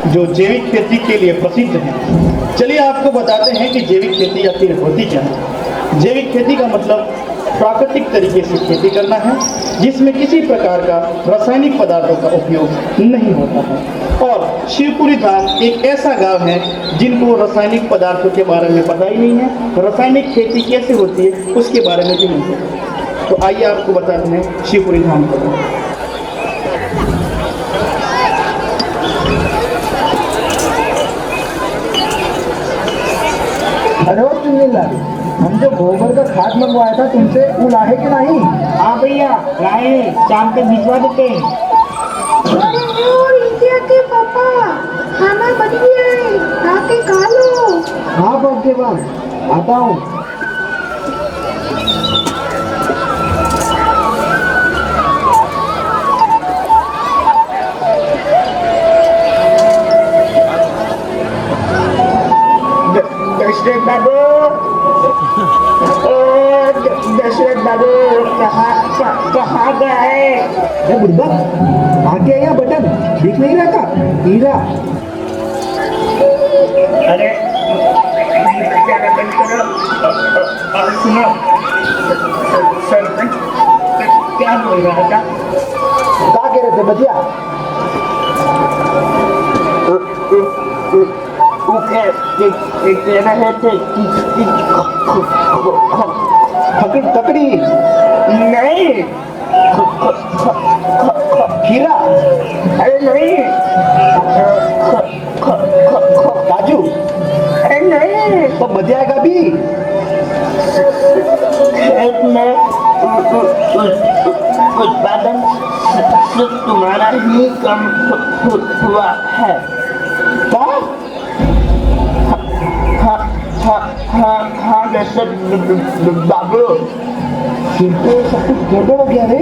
जो जैविक खेती के लिए प्रसिद्ध है। चलिए आपको बताते हैं कि जैविक खेती आखिर होती क्या है। जैविक खेती का मतलब प्राकृतिक तरीके से खेती करना है, जिसमें किसी प्रकार का रासायनिक पदार्थों का उपयोग नहीं होता है। और शिवपुरी धाम एक ऐसा गांव है जिनको रासायनिक पदार्थों के बारे में पता ही नहीं है, रासायनिक खेती कैसे होती है उसके बारे में भी नहीं पता। तो आइए आपको बताते हैं शिवपुरी धाम को। अरे ओ चुन्नीलाल, हम जो गोबर का खाद मंगवाया था तुमसे, वो लाए कि नहीं? हाँ भैया लाए, शाम तक भिजवा देते हैं। और इंडिया के पापा खाना बन गया है, आके खा लो। हाँ भाग्यवान, आता हूँ। दशरथ बाबू, दशरथ बाबू कहाँ गए? अरे बुढ़बा, आगे आया बटन दिख नहीं रहा था? हीरा। अरे बंद करो और सुनो, सरपंच क्या बोल रहा था? क्या कह रहे थे बतिया? कह रहे थे कि तकड़ी नहीं, खीरा, अरे नहीं, काजू, अरे नहीं, तो बतिया का भी खेत में उत्पादन तुम्हारा ही कम हुआ है। क्या? हाँ जैसे बाबू, फिर तो सब कुछ गड़बड़ हो गया रे।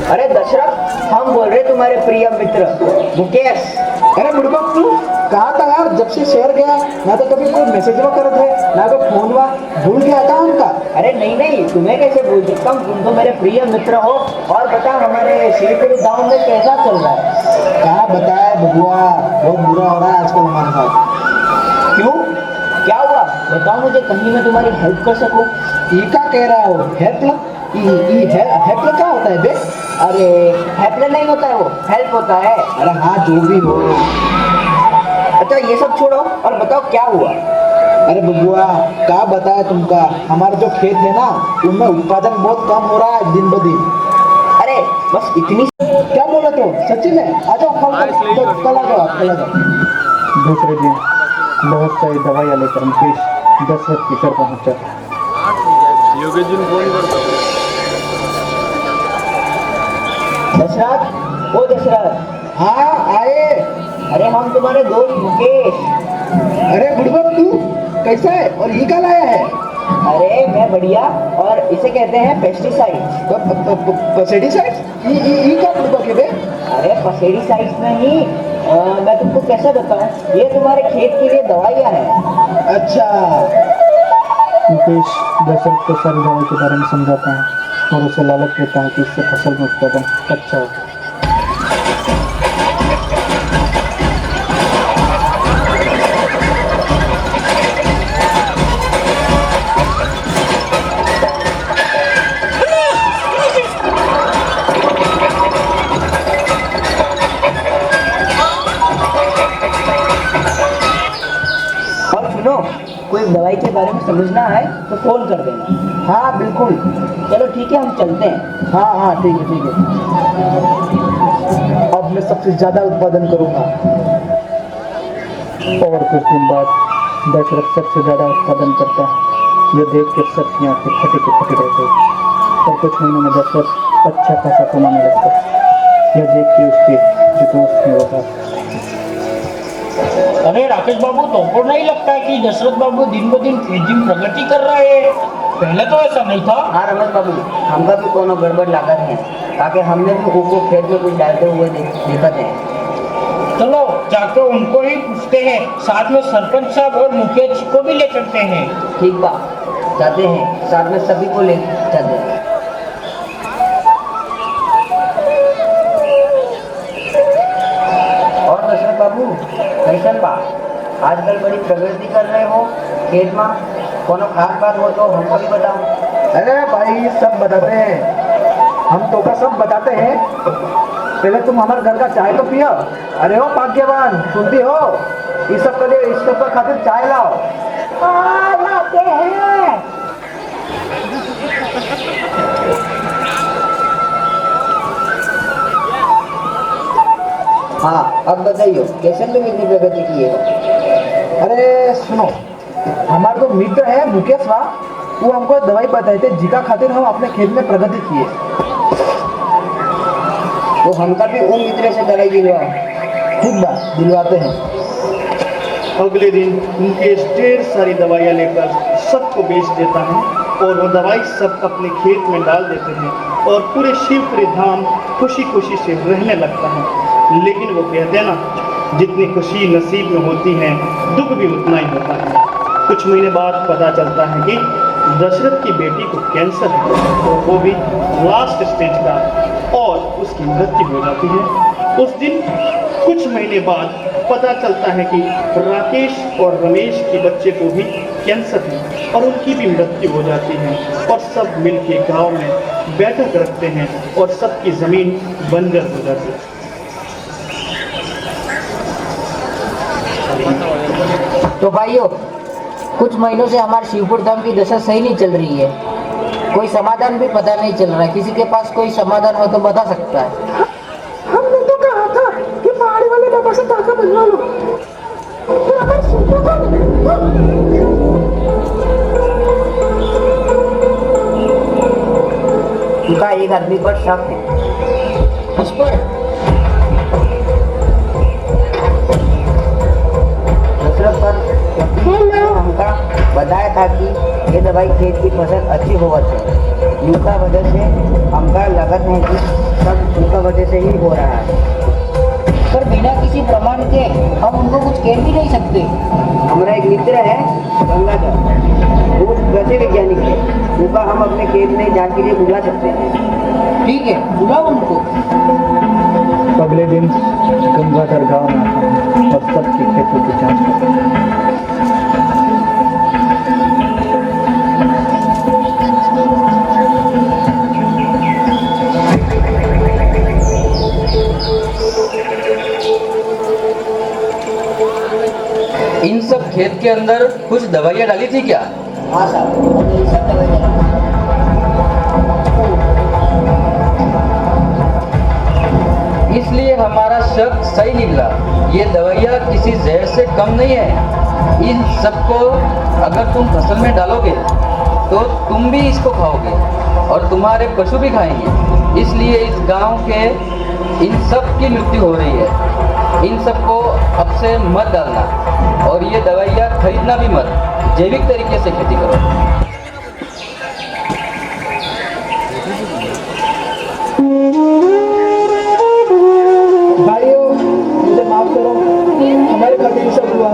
अरे दशरथ, हम बोल रहे तुम्हारे प्रिय मित्र मुकेश। अरे बुढ़बा, तू कहा था यार? जब से शहर गया ना तो कभी कोई मैसेज वा करत है ना तो फोन वा, भूल गया था उनका। अरे नहीं नहीं, तुम्हें कैसे भूल सकता हूँ, तुम तो मेरे प्रिय मित्र हो। और बताओ हमारे शिवपुरी गाँव में कैसा चल रहा है? क्या बताए बबुआ, बहुत बुरा हो रहा है आजकल हमारे साथ। क्यों, क्या हुआ? बताओ मुझे, कहीं मैं तुम्हारी हेल्प कर सकूं। ये क्या कह रहा हो? हेल्प क्या होता है बे? अरे हेल्प नहीं होता है, वो हेल्प होता है। अरे हाँ, जो भी हो। अच्छा ये सब छोड़ो और बताओ क्या हुआ? अरे बबुआ, क्या बताया तुमका, हमारे जो खेत है ना उनमें उत्पादन बहुत कम हो रहा है दिन ब दिन। अरे बस इतनी? क्या बोल रहे हो? सच्ची में? आ जाओ, कल आ जाओ, कल आ जाओ। दूसरे दिन बहुत सारी दवाइयाँ लेकर मुकेश दशरथ के घर पहुँचा। दशरथ, ओ दशरथ। हाँ आए। अरे हम तुम्हारे दोस्त मुकेश। अरे बुढ़बा, तू कैसा है और ये क्या लाया है? अरे मैं बढ़िया, और इसे कहते हैं पेस्टिसाइड। पेस्टिसाइड्स? ये क्या बुढ़बा के बे? अरे पेस्टिसाइड्स नहीं, मैं तुमको कैसे बताऊं, ये तुम्हारे खेत के लिए दवाइयाँ हैं। अच्छा। मुकेश दशरथ को सारी दवाई के बारे में समझाता है और उसे लालच देता है कि इससे फसल में उत्पादन अच्छा हो। और सुनो, कोई दवाई के बारे में समझना है तो फोन कर देना। हाँ बिल्कुल। चलो ठीक है, हम चलते हैं। हाँ हाँ ठीक है ठीक है। अब मैं सबसे ज्यादा उत्पादन करूंगा। और कुछ दिन बाद दशरथ सबसे ज्यादा उत्पादन करता है। यह देख कर सबकी आंखें फटे के फटे रह गई। और कुछ महीनों में दशरथ अच्छा खासा कमाने लगता है। यह देख के उसके जो दोस्त हैं वो बात। अरे राकेश बाबू, तुमको नहीं लगता है कि दशरथ बाबू दिन ब दिन खेती में प्रगति कर रहे हैं? पहले तो ऐसा नहीं था। हाँ रमेश बाबू, हमका भी कोनो गड़बड़ लागत है, ताकि हमने भी उनको खेत में कुछ डालते हुए दिक्कत है। चलो जाकर उनको ही पूछते हैं, साथ में सरपंच साहब और मुखिया जी को भी ले चलते हैं। ठीक बा, जाते हैं, साथ में सभी को ले चलते हैं। और दशरथ बाबू कैसन बा? आजकल बड़ी प्रगति कर रहे हो खेत में, कोनो खास बात हो तो हमको भी बताओ। अरे भाई सब बताते हैं, हम तो का सब बताते हैं। पहले तुम हमारे घर का चाय तो पियो। अरे हो भाग्यवान, सुनती हो? इस सब के लिए इस सब का खातिर चाय लाओ। लाते हैं। हाँ अब बताइए, कैसे तुम इतनी प्रगति की है? अरे सुनो, हमारा जो मित्र है मुकेश वा, वो हमको दवाई बताए थे जिका खातिर हम अपने खेत में प्रगति किए। तो हमका भी उन मित्र से दवाई दिलवाओ। ठीक बा, दिलवाते हैं। अगले दिन मुकेश ढेर सारी दवाइयाँ लेकर सबको बेच देता है और वो दवाई सब अपने खेत में डाल देते हैं और पूरे शिवपुरी धाम खुशी खुशी से रहने लगता है। लेकिन वो कहते हैं ना, जितनी खुशी नसीब में होती है दुख भी उतना ही होता है। कुछ महीने बाद पता चलता है कि दशरथ की बेटी को कैंसर है और वो भी लास्ट स्टेज का, और उसकी मृत्यु हो जाती है। उस दिन कुछ महीने बाद पता चलता है कि राकेश और रमेश के बच्चे को भी कैंसर है और उनकी भी मृत्यु हो जाती है। और सब मिलके गांव में बैठक रखते हैं और सबकी ज़मीन बंजर हो जाती है। तो भाइयों, कुछ महीनों से हमारे शिवपुर धाम की दशा सही नहीं चल रही है। कोई समाधान भी पता नहीं चल रहा है। किसी के पास कोई समाधान हो तो बता सकता है। हमने तो कहा था कि पहाड़ी वाले बाबा से टाका बनवा लो, फिर हमारे सुनते उनका एक आदमी पर शक है। उस पर दशरथ पर हमका बताया था कि ये दवाई खेत की फसल अच्छी होवत है। इनका वजह से हमका लगत है कि सब उनका वजह से ही हो रहा है। पर बिना किसी प्रमाण के हम उनको कुछ कह भी नहीं सकते। हमारा एक मित्र है गंगाधर, वो कृषि वैज्ञानिक है। उनका हम अपने खेत में जांच के लिए बुला सकते हैं। ठीक है, बुलाओ उनको। अगले दिन गंगाधर गांव में आता है और सबकी खेतों की जांच करता है। इन सब खेत के अंदर कुछ दवाइयाँ डाली थी क्या? हाँ साहब, हमने ये सब दवाई डाली। इसलिए हमारा शक सही निकला। ये दवाइयाँ किसी जहर से कम नहीं है। इन सबको अगर तुम फसल में डालोगे तो तुम भी इसको खाओगे और तुम्हारे पशु भी खाएंगे। इसलिए इस गांव के इन सब की मृत्यु हो रही है। इन सबको अब से मत डालना और ये दवाइयाँ खरीदना भी मत। जैविक तरीके से खेती करो। भाइयों, मुझे माफ करो, हमारे खातिर सब हुआ।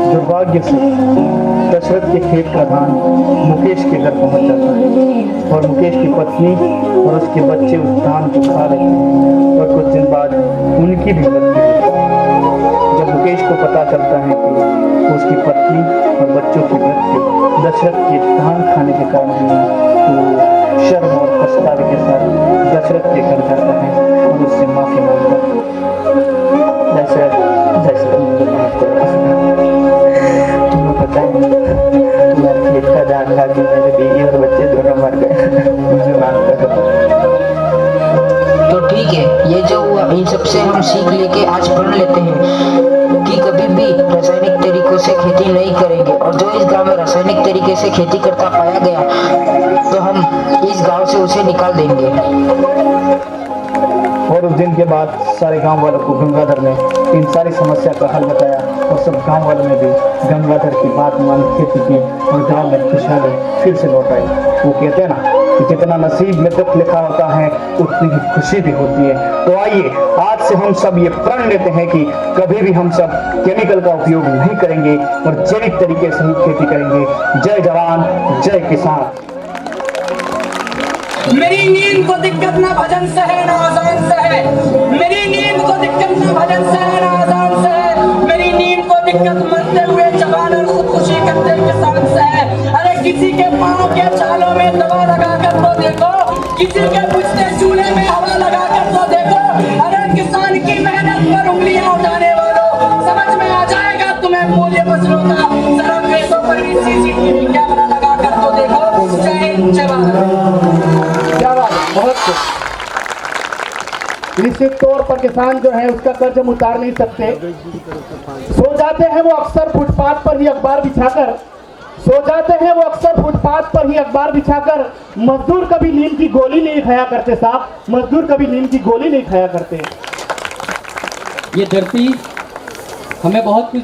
दुर्भाग्य से दशरथ के खेत का धान मुकेश के घर पहुंच जाता है और मुकेश की पत्नी और उसके बच्चे उस धान को खा लेते हैं और कुछ दिन बाद उनकी भी मृत्यु होती है। जब मुकेश को पता चलता है कि उसकी पत्नी और बच्चों की मृत्यु दशरथ के धान खाने के कारण हुई है, तो वो शर्म और पछतावे के साथ दशरथ के घर जाता है और उससे माफी मांगता है। दशरथ मुझे माफ करो। तुम्हें पता है, तुम्हारे कि मेरे बीवी और बच्चे दोनों मर गए। मुझे माफ करो। तो ठीक है, ये जो हुआ इन सबसे हम सीख लेके आज प्रण लेते हैं कि कभी भी रासायनिक तरीकों से खेती नहीं करेंगे, और जो इस गांव में रासायनिक तरीके से खेती करता पाया गया तो हम इस गांव से उसे निकाल देंगे। और उस दिन के बाद सारे गांव वालों को गंगाधर ने इन सारी समस्या का हल बताया, और सब गांव वालों ने भी गंगाधर की बात मान खेती की और गांव में खुशहाली फिर से लौट आई। वो कहते हैं ना कि जितना नसीब में दुख लिखा होता है उतनी ही खुशी भी होती है। तो आइए आज से हम सब ये प्रण लेते हैं कि कभी भी हम सब केमिकल का उपयोग नहीं करेंगे और जैविक तरीके से ही खेती करेंगे। जय जवान, जय किसान। मेरी नींद को दिक्कत ना भजन से है ना आजान से है। मेरी नींद को दिक्कत ना भजन से है ना आजान से है। मेरी नींद को दिक्कत मरते हुए जवान और खुदकुशी करते किसान से है। अरे किसी के पाँव के छालों में दवा लगा कर तो देखो, किसी के बुझते चूल्हे में हवा लगा कर तो देखो। अरे किसान की मेहनत पर उंगलियां उठाने वालों, समझ में आ जाएगा तुम्हें मूल्य फसलों का। जरा फेसों पर भी सीसीटीवी कैमरा लगा कर तो देखो। जय हिंद, जय भारत। क्या बात है, बहुत खूब। निश्चित तौर पर किसान जो है उसका कर्ज हम उतार नहीं सकते। सो जाते हैं वो अक्सर फुटपाथ पर ही अखबार बिछाकर, सो जाते हैं वो अक्सर फुटपाथ पर ही अखबार बिछाकर। मजदूर कभी नींद की गोली नहीं खाया करते साहब, मजदूर कभी नींद की गोली नहीं खाया करते। ये धरती हमें बहुत कुछ